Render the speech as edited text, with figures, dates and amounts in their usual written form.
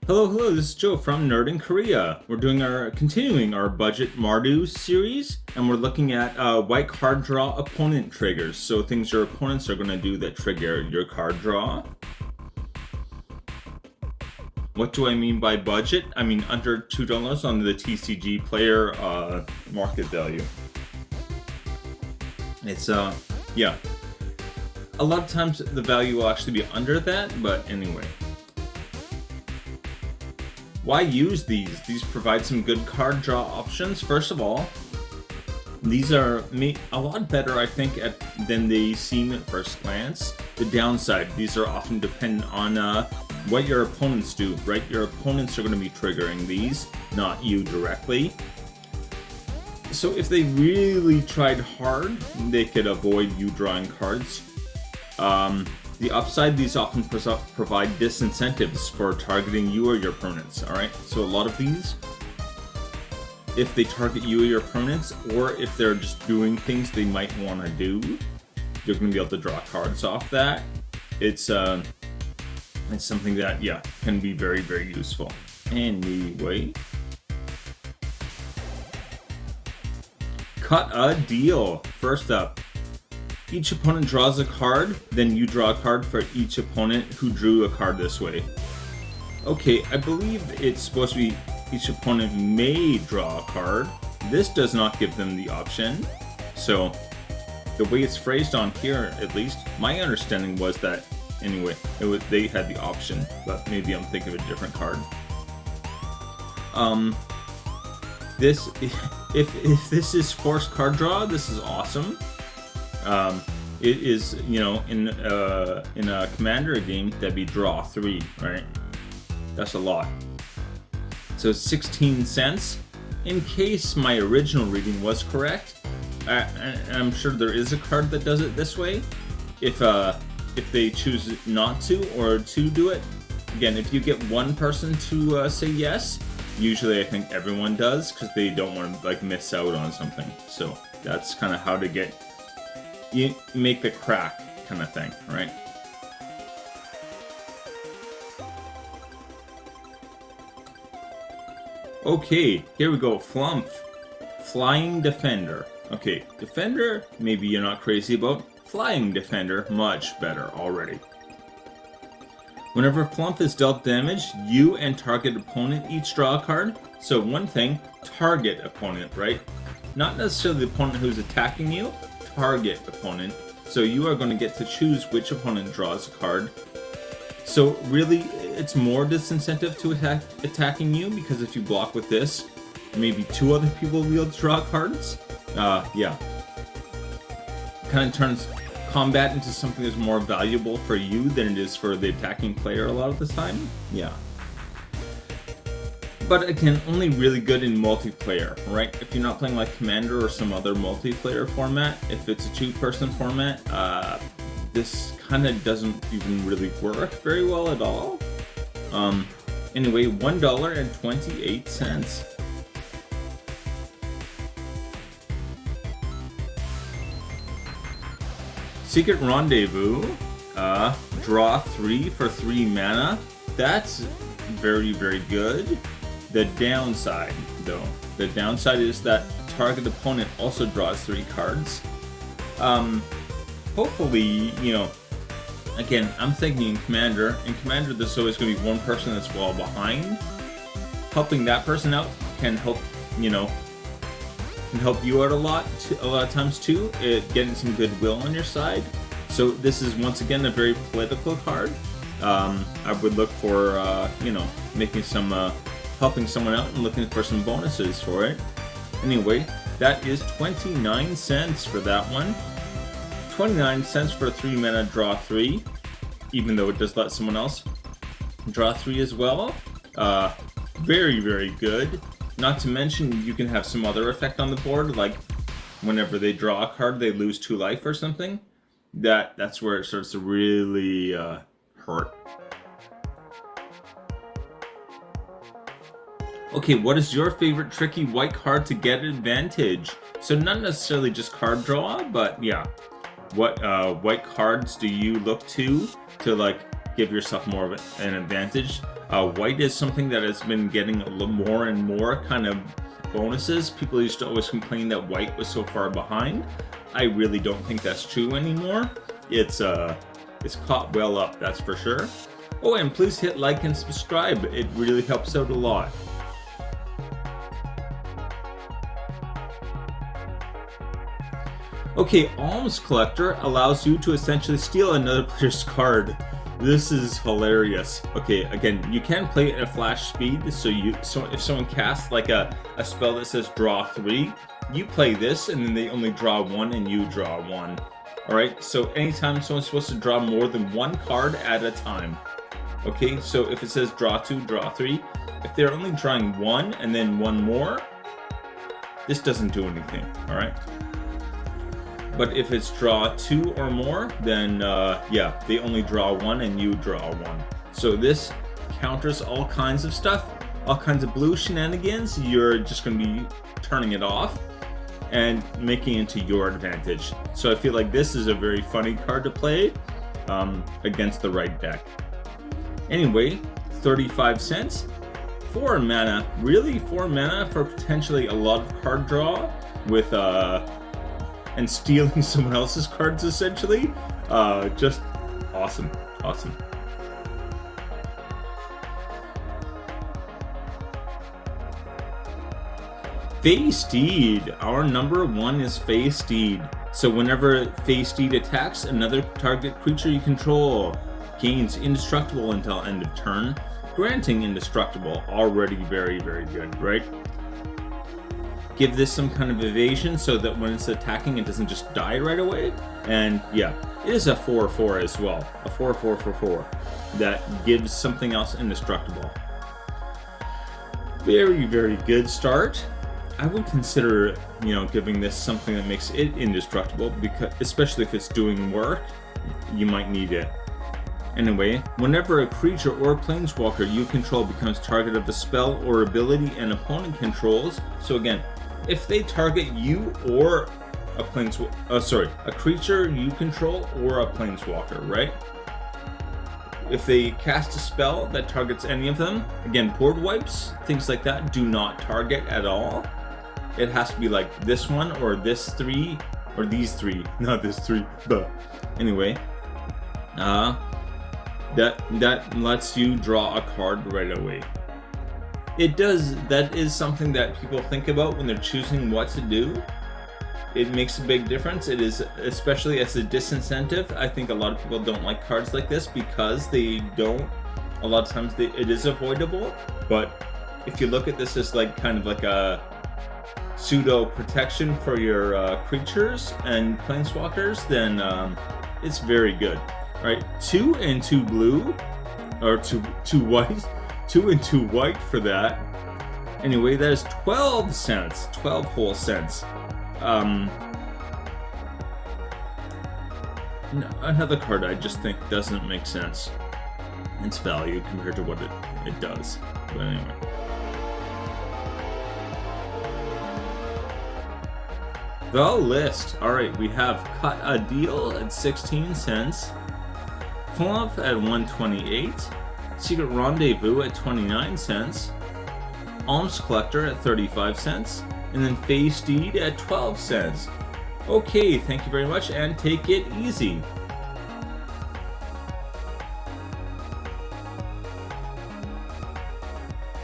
Hello, this is Joe from Nerd in Korea. We're continuing our budget Mardu series, and we're looking at white card draw opponent triggers. So things your opponents are going to do that trigger your card draw. What do I mean by budget? I mean under $2 on the TCG player market value. It's yeah. A lot of times the value will actually be under that, but anyway. Why use these? These provide some good card draw options. First of all, these are a lot better, I think, than they seem at first glance. The downside, these are often dependent on what your opponents do, right? Your opponents are going to be triggering these, not you directly. So if they really tried hard, they could avoid you drawing cards. The upside, these often provide disincentives for targeting you or your opponents, alright? So a lot of these, if they target you or your opponents, or if they're just doing things they might want to do, you're going to be able to draw cards off that. It's something that, yeah, can be very, very useful. Anyway. Cut a deal. First up. Each opponent draws a card, then you draw a card for each opponent who drew a card this way. Okay, I believe it's supposed to be each opponent may draw a card. This does not give them the option. So, the way it's phrased on here, at least, my understanding was that, anyway, they had the option, but maybe I'm thinking of a different card. If this is forced card draw, this is awesome. It is, you know, in a commander game, that'd be draw 3, right? That's a lot. So 16 cents. In case my original reading was correct, I'm sure there is a card that does it this way. If they choose not to or to do it, again, if you get one person to say yes, usually I think everyone does because they don't want to like miss out on something. So that's kind of how to get. You make the crack kind of thing, right? Okay, here we go. Flumph. Flying Defender. Okay, Defender, maybe you're not crazy about. Flying Defender, much better already. Whenever Flumph is dealt damage, you and target opponent each draw a card. So one thing, target opponent, right? Not necessarily the opponent who's attacking you, target opponent. So you are going to get to choose which opponent draws a card. So really, it's more disincentive to attacking you, because if you block with this, maybe 2 other people will be able to draw cards. Yeah. Kind of turns combat into something that's more valuable for you than it is for the attacking player a lot of the time. Yeah. But again, only really good in multiplayer, right? If you're not playing like Commander or some other multiplayer format, if it's a 2-person format, this kind of doesn't even really work very well at all. Anyway, $1.28. Secret Rendezvous, draw 3 for 3 mana. That's very, very good. The downside, though, is that target opponent also draws 3 cards. Hopefully, you know, again, I'm thinking in Commander. In Commander, there's always going to be one person that's well behind. Helping that person out can help, you know, can help you out a lot of times too. Getting some goodwill on your side. So this is once again a very political card. I would look for, you know, making some. Helping someone out and looking for some bonuses for it. Anyway, that is 29 cents for that one. 29 cents for a 3 mana draw 3, even though it does let someone else draw 3 as well. Very, very good. Not to mention, you can have some other effect on the board, like whenever they draw a card, they lose 2 life or something. That's where it starts to really hurt. Okay, what is your favorite tricky white card to get advantage? So not necessarily just card draw, but yeah. What white cards do you look to like give yourself more of an advantage. White is something that has been getting a little more and more kind of bonuses. People used to always complain that white was so far behind. I really don't think that's true anymore. It's caught well up, that's for sure. Oh, and please hit like and subscribe. It really helps out a lot. Okay, Alms Collector allows you to essentially steal another player's card. This is hilarious. Okay, again, you can play it at flash speed, so if someone casts like a spell that says draw 3, you play this and then they only draw 1 and you draw 1. Alright, so anytime someone's supposed to draw more than 1 card at a time. Okay, so if it says draw 2, draw 3, if they're only drawing 1 and then 1 more, this doesn't do anything, alright? But if it's draw 2 or more, then yeah, they only draw 1 and you draw 1. So this counters all kinds of stuff, all kinds of blue shenanigans. You're just going to be turning it off and making it to your advantage. So I feel like this is a very funny card to play against the right deck. Anyway, 35 cents, 4 mana. Really, 4 mana for potentially a lot of card draw with and stealing someone else's cards essentially. Just awesome, awesome. Fey Steed. Our number 1 is Fey Steed. So whenever Fey Steed attacks another target creature you control, gains indestructible until end of turn, granting indestructible. Already very, very good, right? Give this some kind of evasion so that when it's attacking it doesn't just die right away. And yeah, it is a 4/4 as well. A 4/4/4 that gives something else indestructible. Very, very good start. I would consider, giving this something that makes it indestructible, because especially if it's doing work, you might need it. Anyway, whenever a creature or planeswalker you control becomes target of a spell or ability an opponent controls, so again, if they target you or a a creature you control or a planeswalker, right? If they cast a spell that targets any of them, again, board wipes, things like that, do not target at all. It has to be like this one or this 3 or these 3, not this 3. But anyway, that lets you draw a card right away. That is something that people think about when they're choosing what to do. It makes a big difference. It is, especially as a disincentive. I think a lot of people don't like cards like this because they don't. A lot of times it is avoidable. But if you look at this as like kind of like a pseudo protection for your creatures and planeswalkers, then it's very good. Right, 2 and 2 blue, or 2 white, 2 and 2 white for that. Anyway, that is 12 cents, 12 whole cents. Another card I just think doesn't make sense. Its value compared to what it does. But anyway. The list. Alright, we have Cut a Deal at 16 cents. Fluff at 128, Secret Rendezvous at 29 cents, Alms Collector at 35 cents, and then Fey Steed at 12 cents. Okay, thank you very much and take it easy.